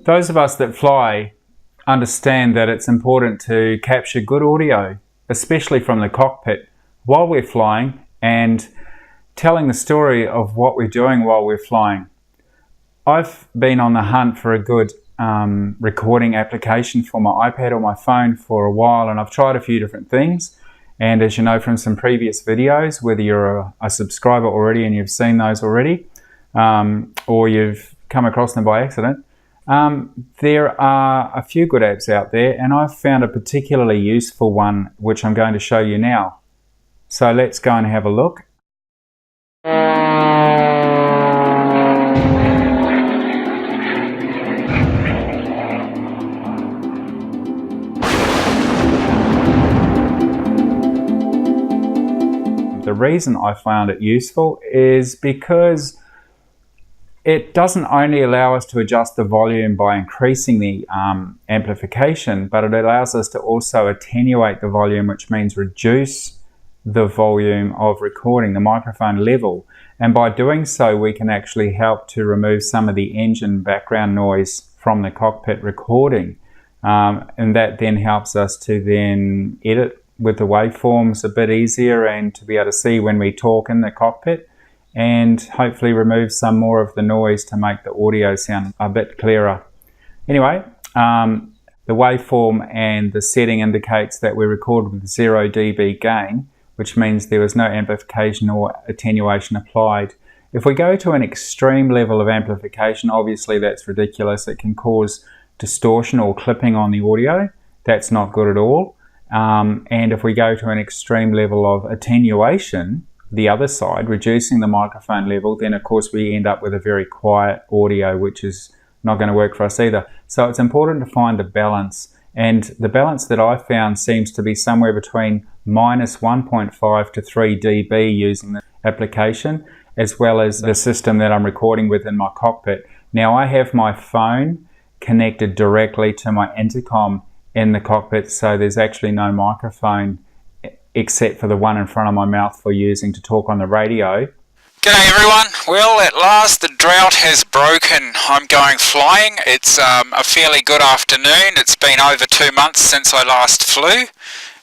Those of us that fly understand that it's important to capture good audio, especially from the cockpit, while we're flying and telling the story of what we're doing while we're flying. I've been on the hunt for a good recording application for my iPad or my phone for a while, and I've tried a few different things. And as you know from some previous videos, whether you're a subscriber already and you've seen those already, or you've come across them by accident, there are a few good apps out there, and I've found a particularly useful one which I'm going to show you now. So let's go and have a look. The reason I found it useful is because it doesn't only allow us to adjust the volume by increasing the amplification, but it allows us to also attenuate the volume, which means reduce the volume of recording, the microphone level. And by doing so, we can actually help to remove some of the engine background noise from the cockpit recording. And that then helps us to then edit with the waveforms a bit easier and to be able to see when we talk in the cockpit, and hopefully remove some more of the noise to make the audio sound a bit clearer. Anyway, the waveform and the setting indicates that we record with 0 dB gain, which means there was no amplification or attenuation applied. If we go to an extreme level of amplification, obviously that's ridiculous. It can cause distortion or clipping on the audio. That's not good at all. And if we go to an extreme level of attenuation, the other side, reducing the microphone level, then of course we end up with a very quiet audio, which is not going to work for us either. So it's important to find the balance. And the balance that I found seems to be somewhere between minus 1.5 to 3 dB using the application, as well as the system that I'm recording with in my cockpit. Now I have my phone connected directly to my intercom in the cockpit, so there's actually no microphone except for the one in front of my mouth for using to talk on the radio. G'day everyone. Well, at last the drought has broken. I'm going flying. It's a fairly good afternoon. It's been over 2 months since I last flew,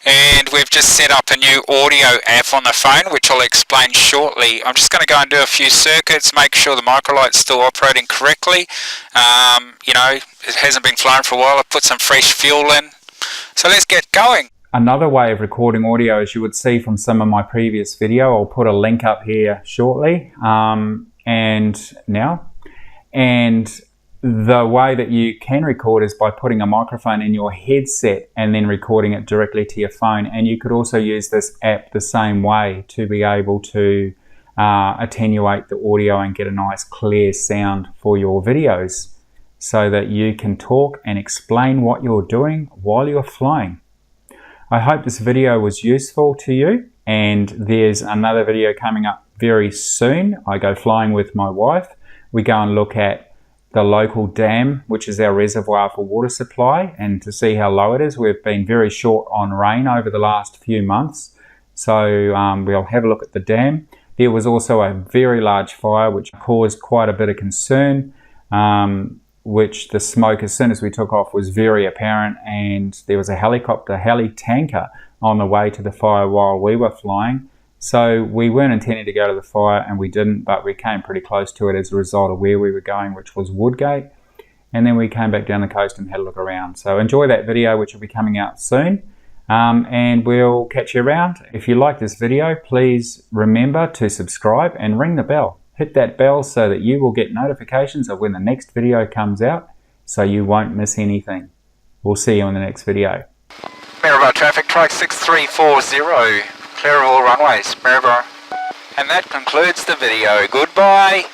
and we've just set up a new audio app on the phone, which I'll explain shortly. I'm just going to go and do a few circuits, make sure the microlight's still operating correctly. You know, it hasn't been flown for a while. I put some fresh fuel in. So let's get going. Another way of recording audio, as you would see from some of my previous video, I'll put a link up here shortly, and the way that you can record is by putting a microphone in your headset and then recording it directly to your phone. And you could also use this app the same way to be able to attenuate the audio and get a nice clear sound for your videos, so that you can talk and explain what you're doing while you're flying. I hope this video was useful to you, and there's another video coming up very soon. I go flying with my wife. We go and look at the local dam, which is our reservoir for water supply, and to see how low it is. We've been very short on rain over the last few months, so we'll have a look at the dam. There was also a very large fire which caused quite a bit of concern, which the smoke, as soon as we took off, was very apparent, and there was a helicopter, heli-tanker, on the way to the fire while we were flying. So we weren't intending to go to the fire, and we didn't, but we came pretty close to it as a result of where we were going, which was Woodgate. And then we came back down the coast and had a look around. So enjoy that video, which will be coming out soon, and we'll catch you around. If you like this video, please remember to subscribe and ring the bell. Hit that bell so that you will get notifications of when the next video comes out, so you won't miss anything. We'll see you in the next video. Maryborough traffic, try 6340. Clear of all runways, Maryborough. And that concludes the video. Goodbye.